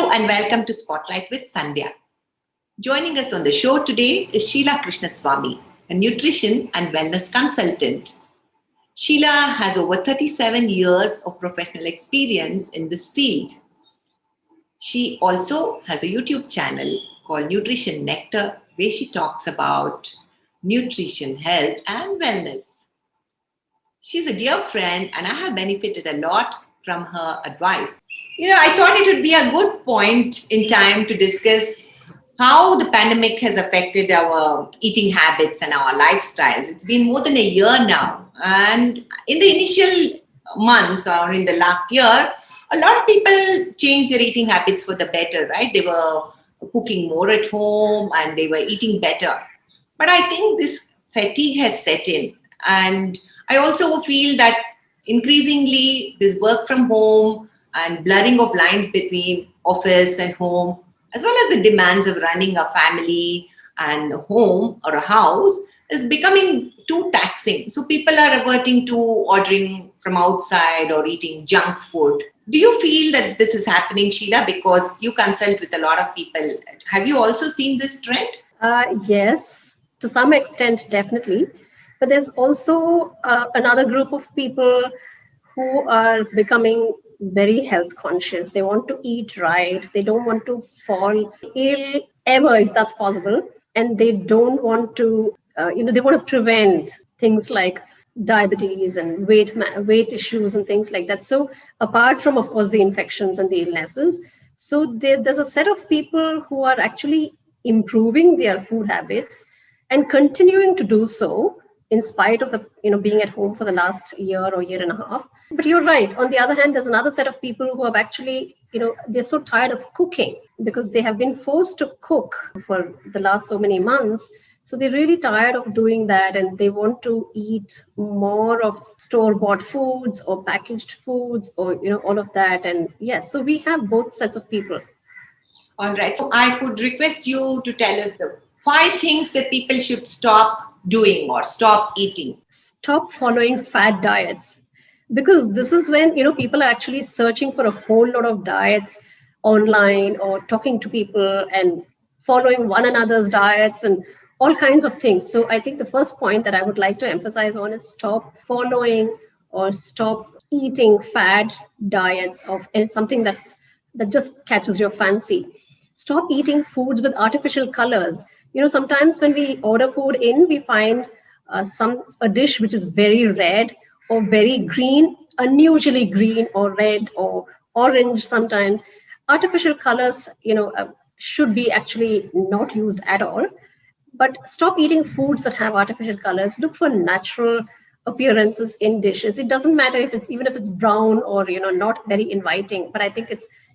Hello and welcome to Spotlight with Sandhya. Joining us on the show today is Sheela Krishnaswamy, a nutrition and wellness consultant. Sheela has over 37 years of professional experience in this field. She also has a YouTube channel called Nutrition Nectar, where she talks about nutrition, health, and wellness. She's a dear friend, and I have benefited a lot from her advice. I thought it would be a good point in time to discuss how the pandemic has affected our eating habits and our lifestyles. It's been more than a year now. And in the initial months or in the last year, a lot of people changed their eating habits for the better, right? They were cooking more at home and they were eating better. But I think this fatigue has set in. And I also feel that increasingly this work from home and blurring of lines between office and home, as well as the demands of running a family and a home or a house, is becoming too taxing. So people are reverting to ordering from outside or eating junk food. Do you feel that this is happening, Sheela? Because you consult with a lot of people. Have you also seen this trend? Yes, to some extent, definitely. But there's also another group of people who are becoming very health conscious. They want to eat right. They don't want to fall ill ever, if that's possible. And they don't want to, they want to prevent things like diabetes and weight issues and things like that. So apart from, of course, the infections and the illnesses, so there's a set of people who are actually improving their food habits and continuing to do so in spite of the being at home for the last year or year and a half. But you're right. On the other hand, there's another set of people who have actually, they're so tired of cooking because they have been forced to cook for the last so many months. So they're really tired of doing that and they want to eat more of store-bought foods or packaged foods or, all of that. And yes, so we have both sets of people. All right. So I could request you to tell us the 5 things that people should stop doing or stop eating. Stop following fad diets. Because this is when, people are actually searching for a whole lot of diets online or talking to people and following one another's diets and all kinds of things. So I think the first point that I would like to emphasize on is stop following or stop eating fad diets of something that just catches your fancy. Stop eating foods with artificial colors. Sometimes when we order food in, we find a dish which is very red or very green, unusually green or red or orange sometimes. Artificial colors, should be actually not used at all. But stop eating foods that have artificial colors. Look for natural appearances in dishes. It doesn't matter if it's brown or, not very inviting, but I think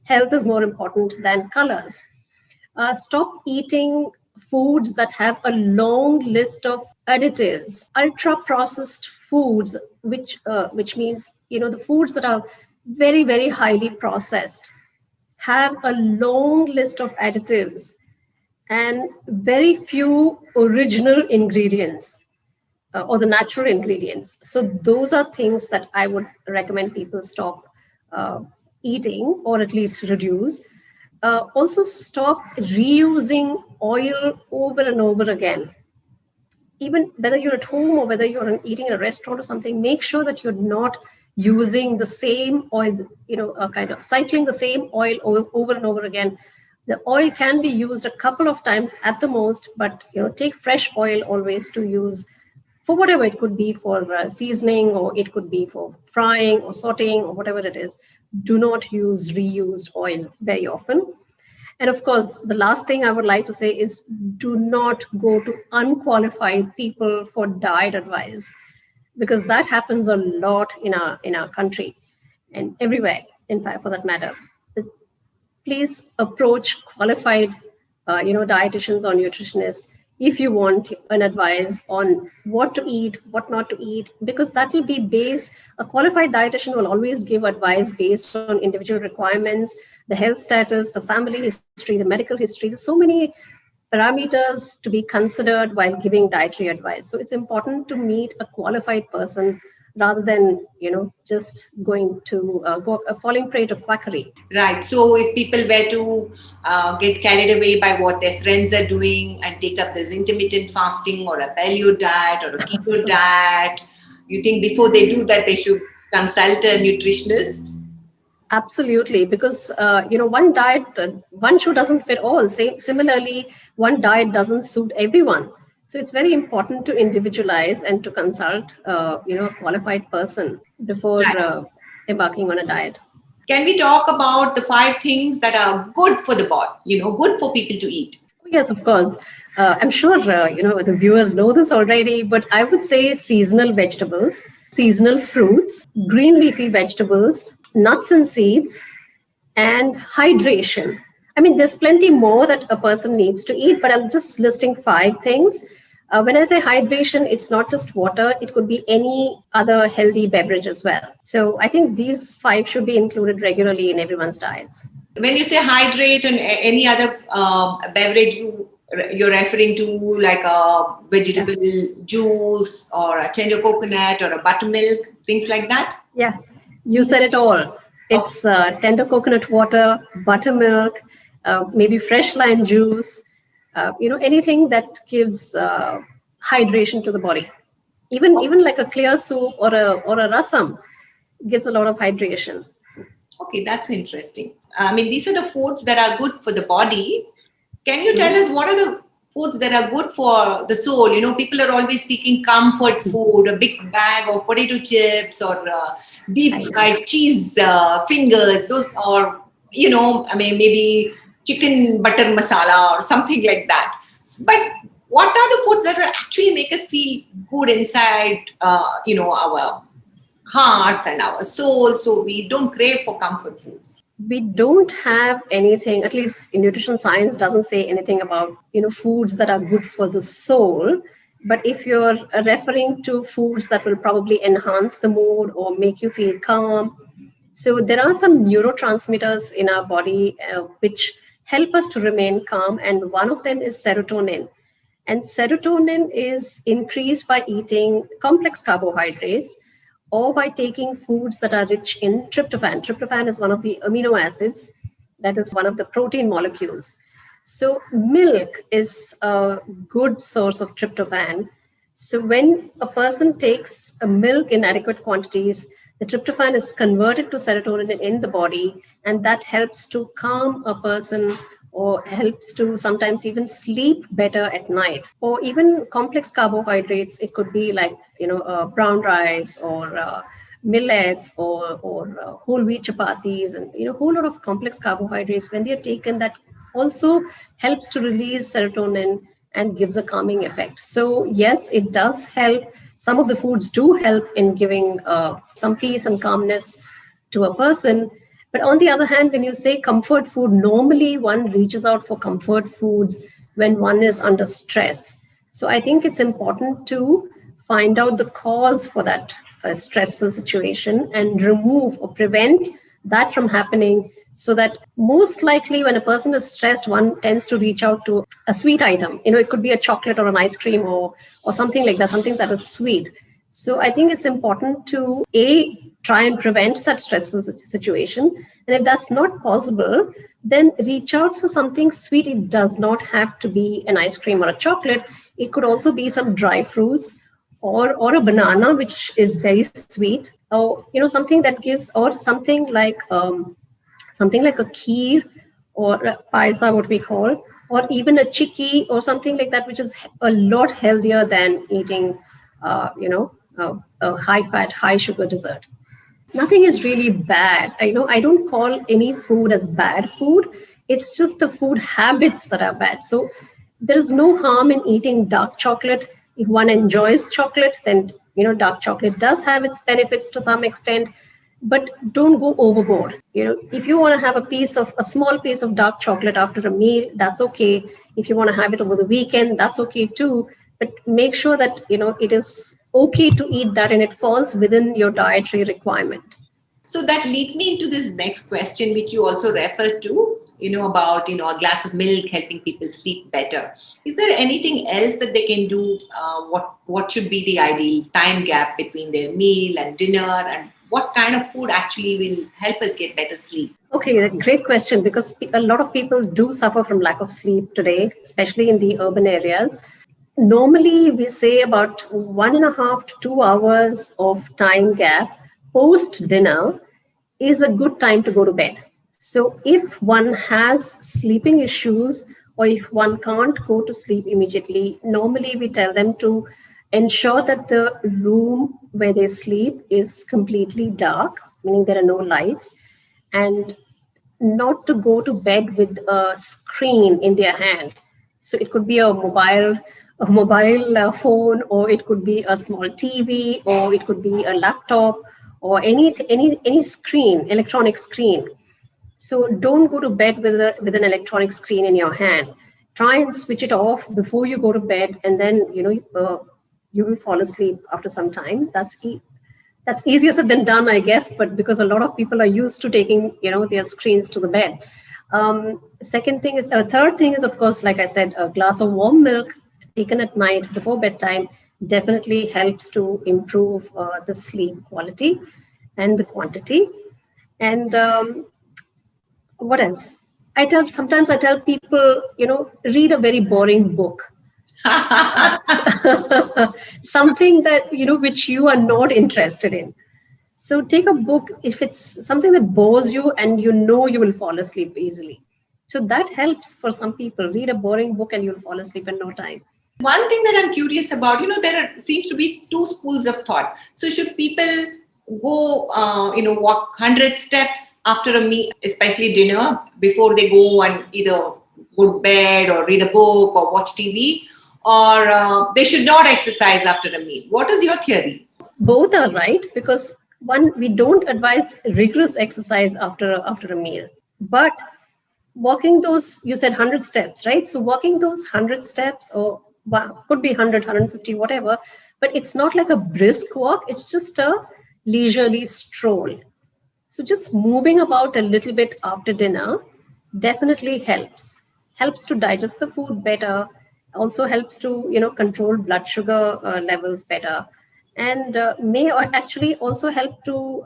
health is more important than colors. Stop eating foods that have a long list of additives, ultra processed foods, which means the foods that are very, very highly processed have a long list of additives and very few original ingredients or the natural ingredients. So those are things that I would recommend people stop eating or at least reduce. Also stop reusing oil over and over again. Even whether you're at home or whether you're eating in a restaurant or something, make sure that you're not using the same oil, kind of cycling the same oil over and over again. The oil can be used a couple of times at the most, but take fresh oil always to use for whatever. It could be for seasoning, or it could be for frying or sauteing or whatever it is. Do not use reused oil very often. And of course, the last thing I would like to say is do not go to unqualified people for diet advice, because that happens a lot in our country and everywhere, in fact, for that matter. Please approach qualified, dietitians or nutritionists if you want an advice on what to eat, what not to eat, because that will be based, a qualified dietitian will always give advice based on individual requirements, the health status, the family history, the medical history. There's so many parameters to be considered while giving dietary advice. So it's important to meet a qualified person rather than, just going to falling prey to quackery. Right. So if people were to get carried away by what their friends are doing and take up this intermittent fasting or a paleo diet or a keto diet, you think before they do that, they should consult a nutritionist? Absolutely, because one diet, one shoe doesn't fit all. Similarly, one diet doesn't suit everyone. So it's very important to individualize and to consult, a qualified person before Right. embarking on a diet. Can we talk about the 5 things that are good for the body, good for people to eat? Yes, of course. I'm sure the viewers know this already, but I would say seasonal vegetables, seasonal fruits, green leafy vegetables, nuts and seeds, and hydration. I mean, there's plenty more that a person needs to eat, but I'm just listing 5 things. When I say hydration, it's not just water, it could be any other healthy beverage as well. So I think these 5 should be included regularly in everyone's diets. When you say hydrate and any other beverage, you're referring to like a vegetable juice or a tender coconut or a buttermilk, things like that? Yeah, you said it all. It's tender coconut water, buttermilk, maybe fresh lime juice, anything that gives hydration to the body. Even like a clear soup or a rasam gives a lot of hydration. Okay, that's interesting. I mean, these are the foods that are good for the body. Can you tell us what are the foods that are good for the soul? People are always seeking comfort food, a big bag of potato chips or deep fried cheese fingers, those, or, maybe chicken butter masala or something like that. But what are the foods that actually make us feel good inside, our hearts and our soul, so we don't crave for comfort foods? We don't have anything, at least in nutrition science doesn't say anything about foods that are good for the soul. But if you're referring to foods that will probably enhance the mood or make you feel calm, so there are some neurotransmitters in our body which help us to remain calm, and one of them is serotonin. And serotonin is increased by eating complex carbohydrates or by taking foods that are rich in tryptophan. Tryptophan is one of the amino acids, that is one of the protein molecules. So milk is a good source of tryptophan. So when a person takes a milk in adequate quantities, the tryptophan is converted to serotonin in the body, and that helps to calm a person or helps to sometimes even sleep better at night. Or even complex carbohydrates, it could be like brown rice or millets or whole wheat chapatis, and a whole lot of complex carbohydrates. When they're taken, that also helps to release serotonin and gives a calming effect. So yes, it does help. Some of the foods do help in giving some peace and calmness to a person. But on the other hand, when you say comfort food, normally one reaches out for comfort foods when one is under stress. So I think it's important to find out the cause for that stressful situation and remove or prevent that from happening, so that most likely when a person is stressed, one tends to reach out to a sweet item. It could be a chocolate or an ice cream or something like that, something that is sweet. So I think it's important to try and prevent that stressful situation. And if that's not possible, then reach out for something sweet. It does not have to be an ice cream or a chocolate. It could also be some dry fruits or a banana, which is very sweet, or something that gives, or something like a kheer or a paisa, what we call, or even a chikki or something like that, which is a lot healthier than eating a high fat, high sugar dessert. Nothing is really bad. I don't call any food as bad food. It's just the food habits that are bad. So there is no harm in eating dark chocolate. If one enjoys chocolate, then dark chocolate does have its benefits to some extent, but don't go overboard. If you want to have a small piece of dark chocolate after a meal, that's okay. If you want to have it over the weekend, that's okay too. But make sure that it is okay to eat that and it falls within your dietary requirement. So that leads me into this next question, which you also referred to. about, a glass of milk helping people sleep better. Is there anything else that they can do? What should be the ideal time gap between their meal and dinner, and what kind of food actually will help us get better sleep? Okay, great question, because a lot of people do suffer from lack of sleep today, especially in the urban areas. Normally, we say about 1.5 to 2 hours of time gap post dinner is a good time to go to bed. So, if one has sleeping issues or if one can't go to sleep immediately, normally we tell them to ensure that the room where they sleep is completely dark, meaning there are no lights, and not to go to bed with a screen in their hand. So it could be a mobile phone, or it could be a small TV, or it could be a laptop, or any screen, electronic screen. So don't go to bed with an electronic screen in your hand. Try and switch it off before you go to bed, and then you will fall asleep after some time. That's easier said than done, I guess, but because a lot of people are used to taking their screens to the bed. Third thing is, of course, like I said, a glass of warm milk taken at night before bedtime definitely helps to improve the sleep quality and the quantity. And what else? Sometimes I tell people, read a very boring book. Something that which you are not interested in. So take a book if it's something that bores you and you will fall asleep easily. So that helps for some people. Read a boring book and you'll fall asleep in no time. One thing that I'm curious about, seems to be two schools of thought. So should people go, walk 100 steps after a meal, especially dinner, before they go and either go to bed or read a book or watch TV? Or they should not exercise after a meal? What is your theory? Both are right, because one, we don't advise rigorous exercise after a meal, but walking those, you said 100 steps, right? So walking those 100 steps, or could be 100, 150, whatever, but it's not like a brisk walk. It's just a leisurely stroll. So just moving about a little bit after dinner definitely helps to digest the food better, also helps to control blood sugar levels better, and may actually also help to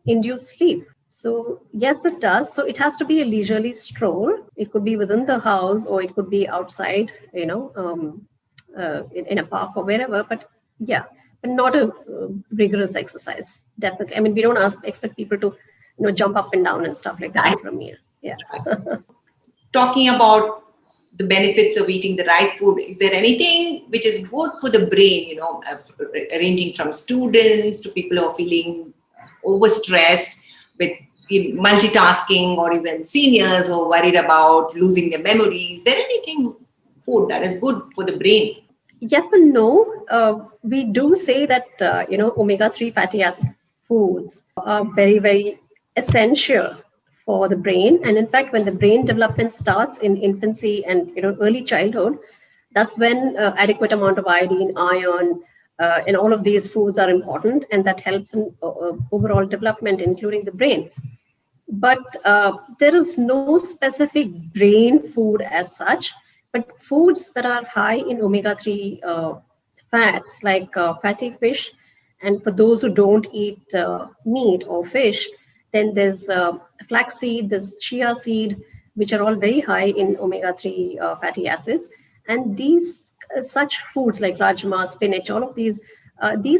induce sleep. So yes, it does. So it has to be a leisurely stroll. It could be within the house, or it could be outside, in a park or wherever. But yeah, but not a rigorous exercise. Definitely. I mean, we don't expect people to jump up and down and stuff like that after a meal. Yeah. Talking about the benefits of eating the right food, is there anything which is good for the brain, ranging from students to people who are feeling overstressed with multitasking, or even seniors who are worried about losing their memory? Is there anything food that is good for the brain? Yes and no. We do say that omega-3 fatty acid foods are very, very essential for the brain. And in fact, when the brain development starts in infancy and early childhood, that's when adequate amount of iodine, iron, and all of these foods are important, and that helps in overall development, including the brain. But there is no specific brain food as such, but foods that are high in omega-3 fats, like fatty fish, and for those who don't eat meat or fish, then there's flaxseed, there's chia seed, which are all very high in omega-3 fatty acids. And these such foods like rajma, spinach, all of these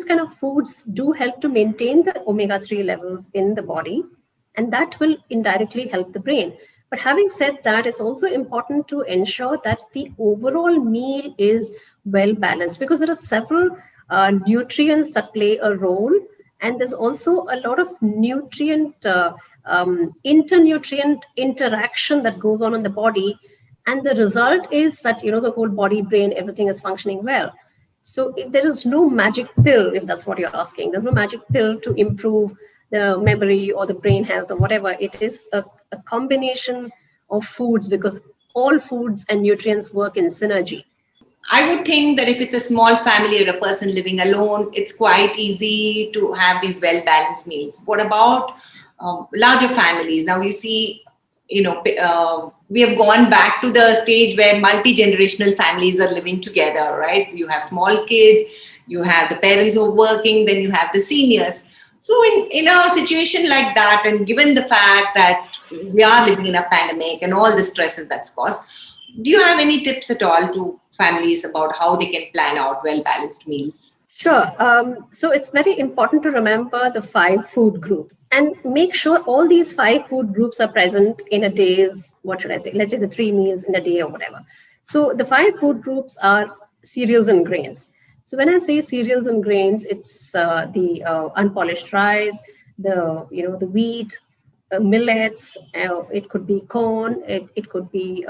kind of foods do help to maintain the omega-3 levels in the body, and that will indirectly help the brain. But having said that, it's also important to ensure that the overall meal is well balanced, because there are several nutrients that play a role, and there's also a lot of internutrient interaction that goes on in the body, and the result is that the whole body, brain, everything is functioning well. So there is no magic pill, if that's what you're asking. There's no magic pill to improve the memory or the brain health or whatever. It is a combination of foods, because all foods and nutrients work in synergy. I would think that if it's a small family or a person living alone, it's quite easy to have these well-balanced meals. What about larger families? Now you see we have gone back to the stage where multi-generational families are living together, right? You have small kids, you have the parents who are working, then you have the seniors. So in a situation like that, and given the fact that we are living in a pandemic and all the stresses that's caused, do you have any tips at all to families about how they can plan out well-balanced meals? Sure. So it's very important to remember the 5 food groups and make sure all these 5 food groups are present in a day's, what should I say? Let's say the 3 meals in a day or whatever. So the 5 food groups are cereals and grains. So when I say cereals and grains, it's the unpolished rice, the wheat, millets. It could be corn. It could be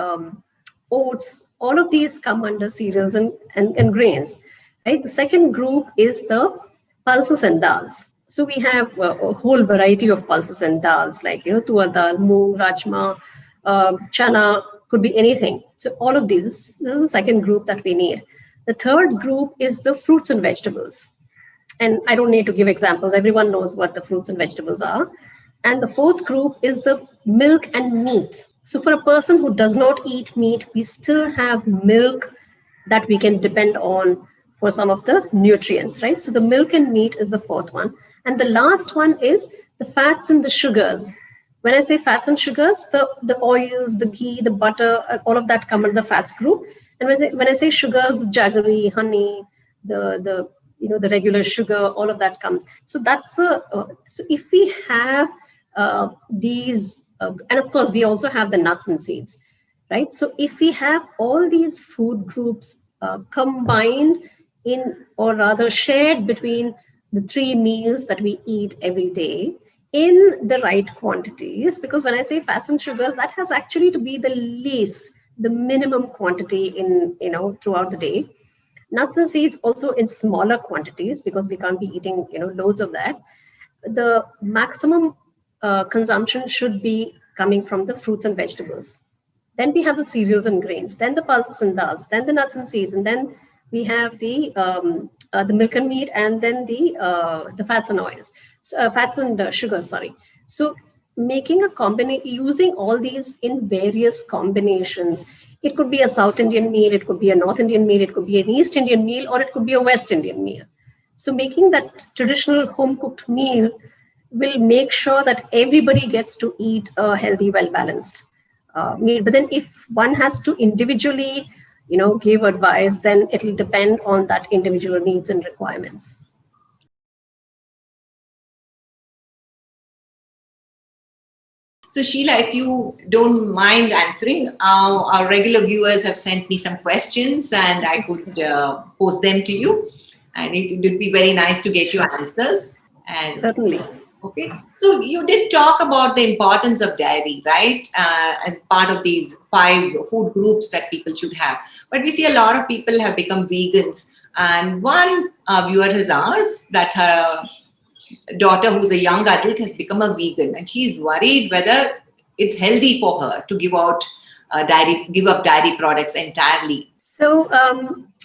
oats. All of these come under cereals and grains. Right? The second group is the pulses and dals. So we have a whole variety of pulses and dals, like tur dal, moong, rajma, chana, could be anything. So all of these. This is the second group that we need. The third group is the fruits and vegetables. And I don't need to give examples. Everyone knows what the fruits and vegetables are. And the fourth group is the milk and meat. So for a person who does not eat meat, we still have milk that we can depend on for some of the nutrients, right? So the milk and meat is the fourth one. And the last one is the fats and the sugars. When I say fats and sugars, the oils, the ghee, the butter, all of that come under the fats group. And when I say sugars, the jaggery, honey, the regular sugar, all of that comes. So that's so if we have these, and of course we also have the nuts and seeds, right? So if we have all these food groups combined in, or rather shared between the 3 meals that we eat every day in the right quantities, because when I say fats and sugars, that has actually to be the least, the minimum quantity in, throughout the day. Nuts and seeds also in smaller quantities, because we can't be eating, loads of that. The maximum consumption should be coming from the fruits and vegetables. Then we have the cereals and grains, then the pulses and dals, then the nuts and seeds, and then we have the milk and meat, and then the fats and oils, fats and sugars. Sorry. So making a combination, using all these in various combinations. It could be a South Indian meal, it could be a North Indian meal, it could be an East Indian meal, or it could be a West Indian meal. So making that traditional home cooked meal will make sure that everybody gets to eat a healthy, well balanced meal. But then if one has to individually give advice, then it'll depend on that individual needs and requirements. So Sheela, if you don't mind answering, our regular viewers have sent me some questions and I could post them to you, and it would be very nice to get your answers. And certainly. Okay, so you did talk about the importance of dairy, right? As part of these 5 food groups that people should have. But we see a lot of people have become vegans. And one viewer has asked that her daughter, who's a young adult, has become a vegan, and she's worried whether it's healthy for her to give up dairy products entirely. So,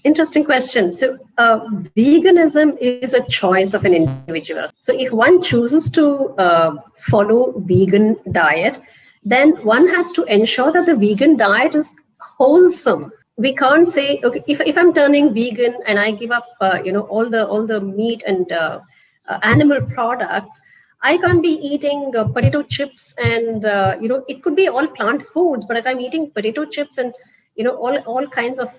interesting question. So, veganism is a choice of an individual. So, if one chooses to follow vegan diet, then one has to ensure that the vegan diet is wholesome. We can't say, okay, if I'm turning vegan and I give up, all the meat and animal products, I can't be eating potato chips and it could be all plant foods. But if I'm eating potato chips and all kinds of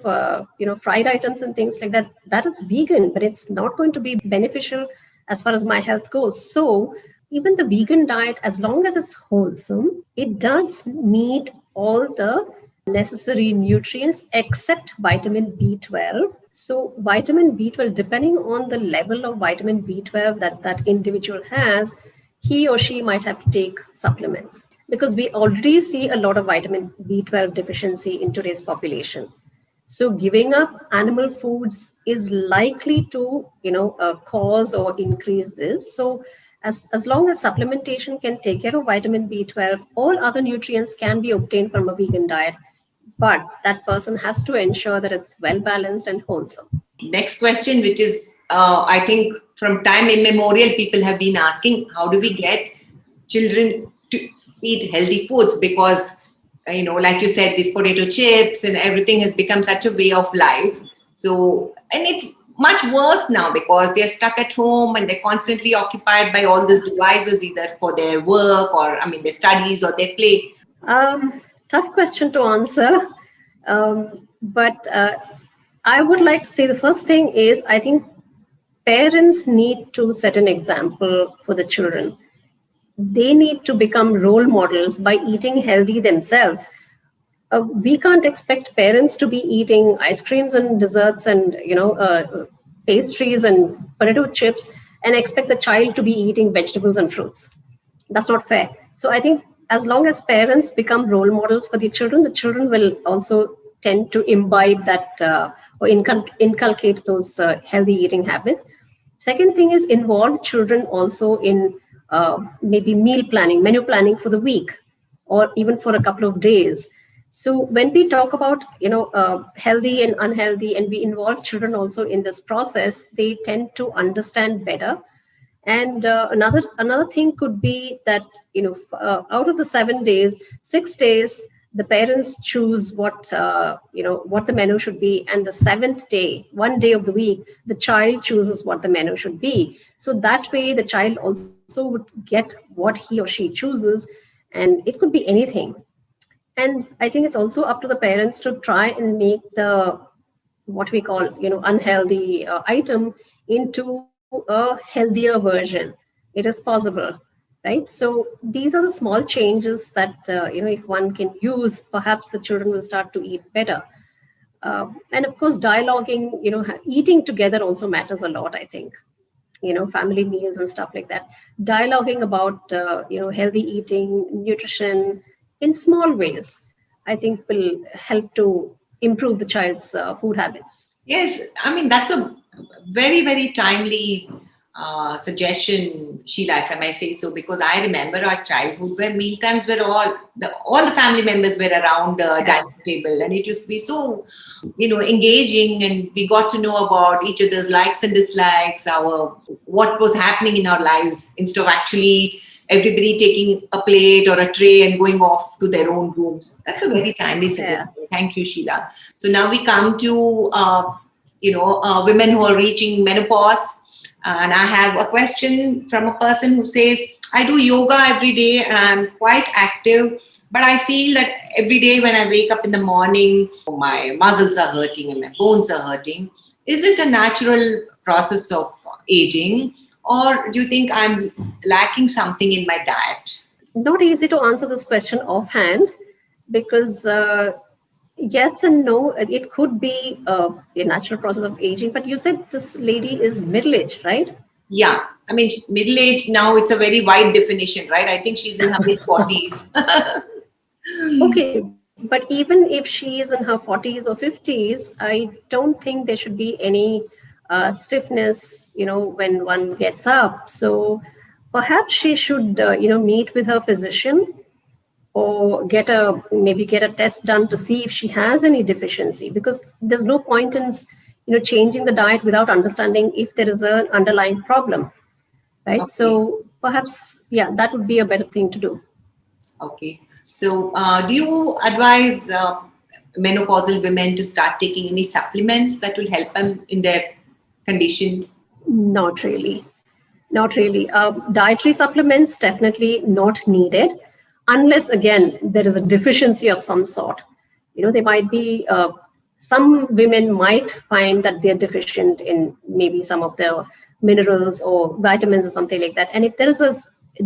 fried items and things like that, that is vegan, but it's not going to be beneficial as far as my health goes. So even the vegan diet, as long as it's wholesome, it does meet all the necessary nutrients except vitamin B12. So vitamin B12, depending on the level of vitamin B12 that individual has, he or she might have to take supplements, because we already see a lot of vitamin B12 deficiency in today's population. So giving up animal foods is likely to, cause or increase this. So as long as supplementation can take care of vitamin B12, all other nutrients can be obtained from a vegan diet. But that person has to ensure that it's well balanced and wholesome. Next question, which is, I think from time immemorial, people have been asking, how do we get children to eat healthy foods because, like you said, these potato chips and everything has become such a way of life. So, and it's much worse now because they're stuck at home and they're constantly occupied by all these devices, either for their work or, their studies or their play. Tough question to answer. But I would like to say the first thing is I think parents need to set an example for the children. They need to become role models by eating healthy themselves. We can't expect parents to be eating ice creams and desserts and pastries and potato chips and expect the child to be eating vegetables and fruits. That's not fair. So I think as long as parents become role models for the children will also tend to imbibe that or inculcate those healthy eating habits. Second thing is involve children also in maybe meal planning, menu planning for the week, or even for a couple of days. So when we talk about healthy and unhealthy, and we involve children also in this process, they tend to understand better. And another thing could be that out of the 7 days, 6 days the parents choose what the menu should be, and the 7th day, one day of the week, the child chooses what the menu should be. So that way the child also would get what he or she chooses, and it could be anything. And I think it's also up to the parents to try and make the what we call unhealthy item into a healthier version. It is possible, right? So these are the small changes that if one can use, perhaps the children will start to eat better. And of course, dialoguing, eating together also matters a lot, I think. Family meals and stuff like that. Dialoguing about healthy eating, nutrition in small ways, I think will help to improve the child's food habits. Yes, that's a very, very timely suggestion, Sheila, if I may say so, because I remember our childhood where meal times were all the family members were around the dining table, and it used to be so, engaging, and we got to know about each other's likes and dislikes, what was happening in our lives, instead of actually everybody taking a plate or a tray and going off to their own rooms. That's a very timely suggestion. Yeah. Thank you, Sheila. So now we come to women who are reaching menopause. And I have a question from a person who says, I do yoga every day and I'm quite active, but I feel that every day when I wake up in the morning, my muscles are hurting and my bones are hurting. Is it a natural process of aging, or do you think I'm lacking something in my diet? Not easy to answer this question offhand, because yes and no, it could be a natural process of aging, but you said this lady is middle-aged, right? Yeah, middle-aged now, it's a very wide definition, right? I think she's in her mid-40s. Okay, but even if she is in her 40s or 50s, I don't think there should be any stiffness, when one gets up. So perhaps she should, meet with her physician, or get a test done to see if she has any deficiency, because there's no point in changing the diet without understanding if there is an underlying problem, right? Okay. So perhaps that would be a better thing to do. Okay, so do you advise menopausal women to start taking any supplements that will help them in their condition? Not really. Dietary supplements definitely not needed, unless again there is a deficiency of some sort. There might be some women might find that they're deficient in maybe some of the minerals or vitamins or something like that, and if there is a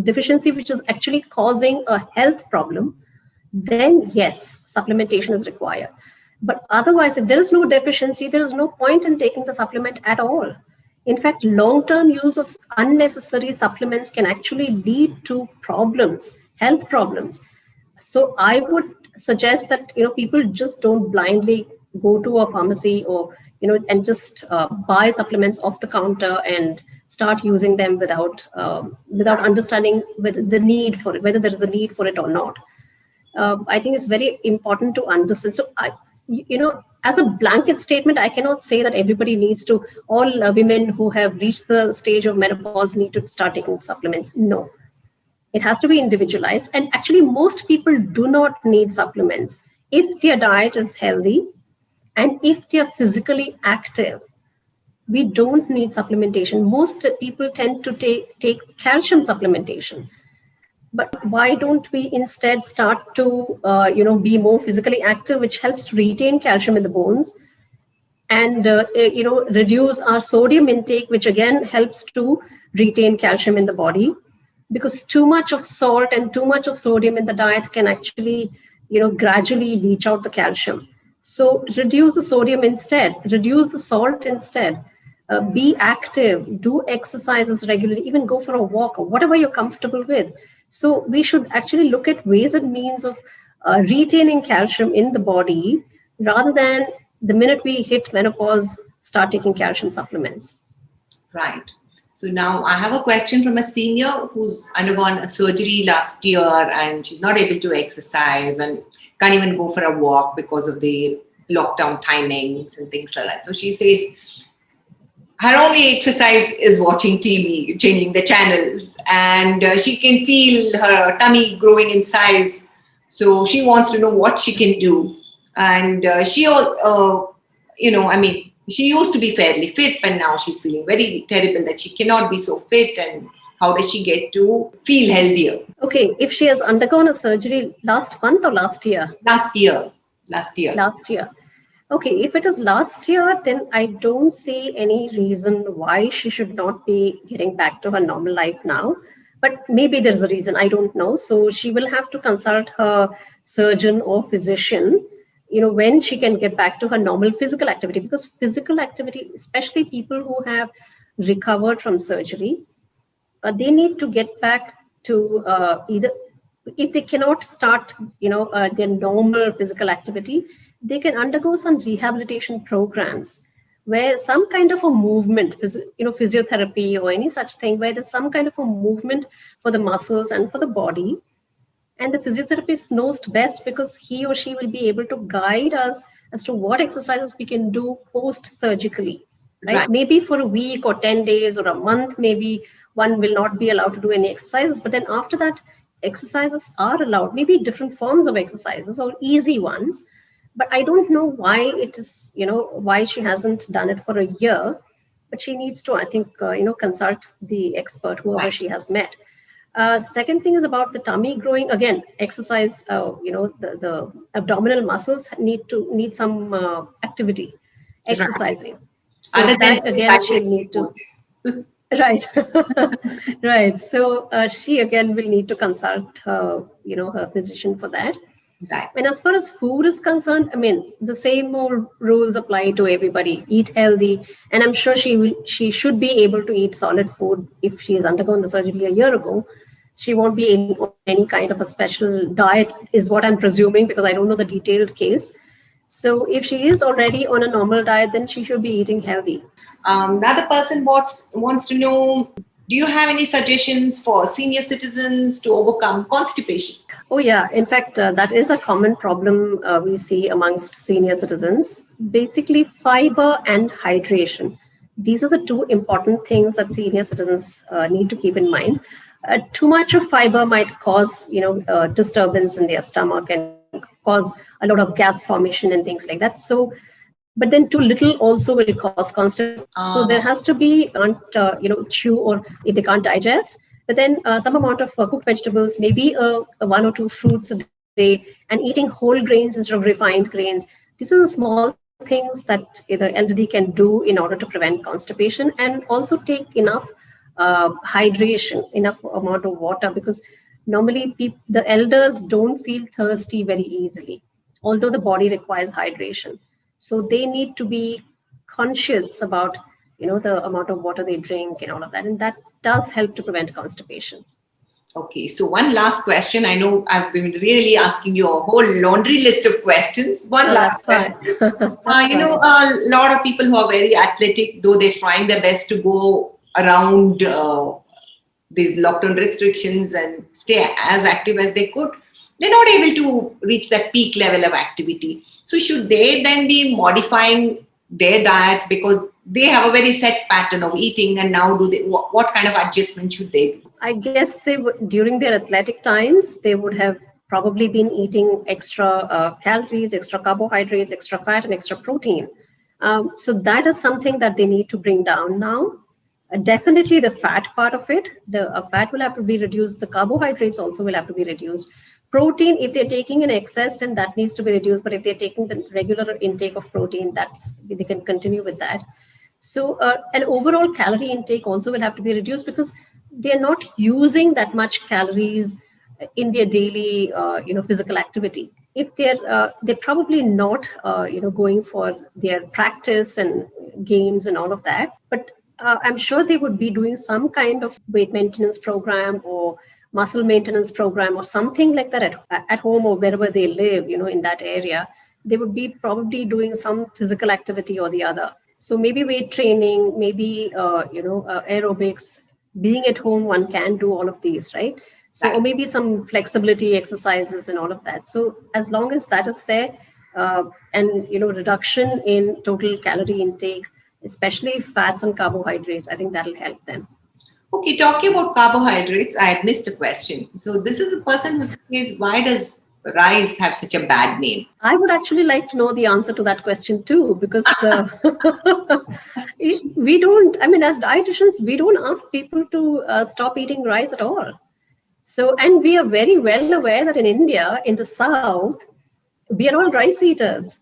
deficiency which is actually causing a health problem, then yes, supplementation is required. But otherwise, if there is no deficiency, there is no point in taking the supplement at all. In fact, long-term use of unnecessary supplements can actually lead to problems, health problems. So I would suggest that people just don't blindly go to a pharmacy or and just buy supplements off the counter and start using them without understanding whether there is a need for it or not. I think it's very important to understand. So as a blanket statement, I cannot say that everybody needs to, all women who have reached the stage of menopause need to start taking supplements. No. It has to be individualized. And actually, most people do not need supplements if their diet is healthy and if they're physically active. We don't need supplementation. Most people tend to take calcium supplementation. But why don't we instead start to be more physically active, which helps to retain calcium in the bones, and reduce our sodium intake, which again helps to retain calcium in the body, because too much of salt and too much of sodium in the diet can actually gradually leach out the calcium. So reduce the sodium instead, reduce the salt instead. Be active, do exercises regularly, even go for a walk or whatever you're comfortable with. So we should actually look at ways and means of retaining calcium in the body, rather than the minute we hit menopause, start taking calcium supplements. Right. So now I have a question from a senior who's undergone a surgery last year and she's not able to exercise and can't even go for a walk because of the lockdown timings and things like that. So she says her only exercise is watching TV, changing the channels, and she can feel her tummy growing in size. So she wants to know what she can do. And she used to be fairly fit, but now she's feeling very terrible that she cannot be so fit. And how does she get to feel healthier? Okay, if she has undergone a surgery last month or last year? Last year. Last year. Okay, if it is last year, then I don't see any reason why she should not be getting back to her normal life now. But maybe there's a reason, I don't know. So she will have to consult her surgeon or physician, when she can get back to her normal physical activity. Because physical activity, especially people who have recovered from surgery, they need to get back to either, if they cannot start, their normal physical activity, they can undergo some rehabilitation programs where some kind of a movement, physiotherapy or any such thing, where there's some kind of a movement for the muscles and for the body. And the physiotherapist knows best, because he or she will be able to guide us as to what exercises we can do post-surgically. Right? Maybe for a week or 10 days or a month, maybe one will not be allowed to do any exercises. But then after that, exercises are allowed, maybe different forms of exercises or easy ones. But I don't know why it is, why she hasn't done it for a year. But she needs to, I think, consult the expert, whoever she has met. Second thing is about the tummy growing. Again, exercise, the abdominal muscles need some activity, exercising. So other than again, she'll need to. Right. Right. So she again will need to consult her, her physician for that. Right. And as far as food is concerned, I mean, the same old rules apply to everybody. Eat healthy. And I'm sure she should be able to eat solid food. If she has undergone the surgery a year ago, she won't be in any kind of a special diet, is what I'm presuming, because I don't know the detailed case. So if she is already on a normal diet, then she should be eating healthy. Another person wants to know, do you have any suggestions for senior citizens to overcome constipation? Oh, yeah. In fact, that is a common problem we see amongst senior citizens. Basically, fiber and hydration. These are the two important things that senior citizens need to keep in mind. Too much of fiber might cause, disturbance in their stomach and cause a lot of gas formation and things like that. So, but then too little also will cause constipation. So there has to be, chew, or if they can't digest, but then some amount of cooked vegetables, maybe one or two fruits a day, and eating whole grains instead of refined grains. These are the small things that the elderly can do in order to prevent constipation, and also take enough hydration, enough amount of water, because normally the elders don't feel thirsty very easily, although the body requires hydration. So they need to be conscious about, the amount of water they drink and all of that. And that does help to prevent constipation. Okay, so one last question. I know I've been really asking you a whole laundry list of questions. One last question. A lot of people who are very athletic, though they're trying their best to go around these lockdown restrictions and stay as active as they could, they're not able to reach that peak level of activity. So should they then be modifying their diets, because they have a very set pattern of eating, and now what kind of adjustment should they do? I guess they would, during their athletic times, they would have probably been eating extra calories, extra carbohydrates, extra fat, and extra protein. So that is something that they need to bring down now. Definitely the fat part of it, the fat will have to be reduced. The carbohydrates also will have to be reduced. Protein, if they're taking in excess, then that needs to be reduced. But if they're taking the regular intake of protein, they can continue with that. So an overall calorie intake also will have to be reduced because they're not using that much calories in their daily physical activity. If they're probably not going for their practice and games and all of that, but I'm sure they would be doing some kind of weight maintenance program or muscle maintenance program or something like that at home or wherever they live, in that area. They would be probably doing some physical activity or the other. So maybe weight training, maybe aerobics. Being at home, one can do all of these, right? So, or maybe some flexibility exercises and all of that. So as long as that is there, and reduction in total calorie intake, especially fats and carbohydrates, I think that'll help them. Okay, talking about carbohydrates, I had missed a question. So this is a person who says, why does rice have such a bad name? I would actually like to know the answer to that question too, because we don't, as dietitians, we don't ask people to stop eating rice at all. So, and we are very well aware that in India, in the South, we are all rice eaters,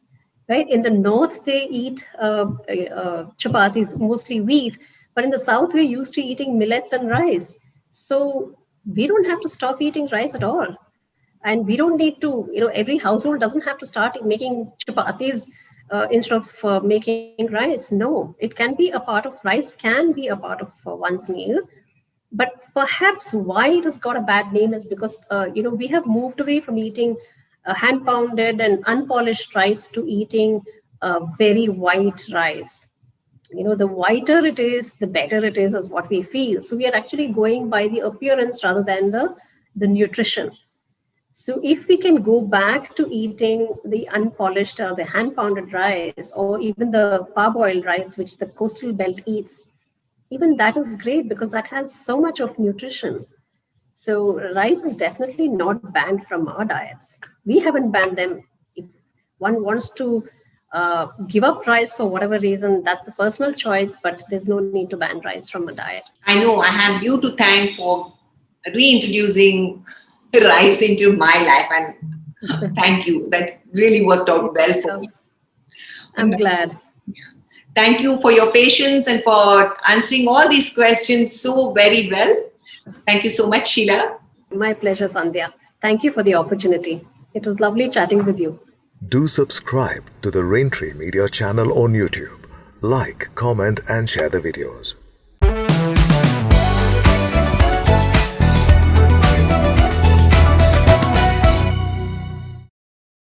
right? In the North, they eat chapatis, mostly wheat. But in the South, we're used to eating millets and rice. So we don't have to stop eating rice at all. And we don't need to, every household doesn't have to start making chapatis instead of making rice. No, it can be a part of, rice can be a part of one's meal. But perhaps why it has got a bad name is because, we have moved away from eating hand-pounded and unpolished rice to eating very white rice. The whiter it is, the better it is what we feel. So we are actually going by the appearance rather than the nutrition. So if we can go back to eating the unpolished or the hand-pounded rice or even the parboiled rice, which the coastal belt eats, even that is great because that has so much of nutrition. So rice is definitely not banned from our diets. We haven't banned them. If one wants to give up rice for whatever reason, that's a personal choice, but there's no need to ban rice from a diet. I know I have you to thank for reintroducing rice into my life, and thank you. That's really worked out well for me. I'm glad. Thank you for your patience and for answering all these questions so very well. Thank you so much, Sheela. My pleasure, Sandhya. Thank you for the opportunity. It was lovely chatting with you. Do subscribe to the Raintree Media channel on YouTube. Like, comment and share the videos.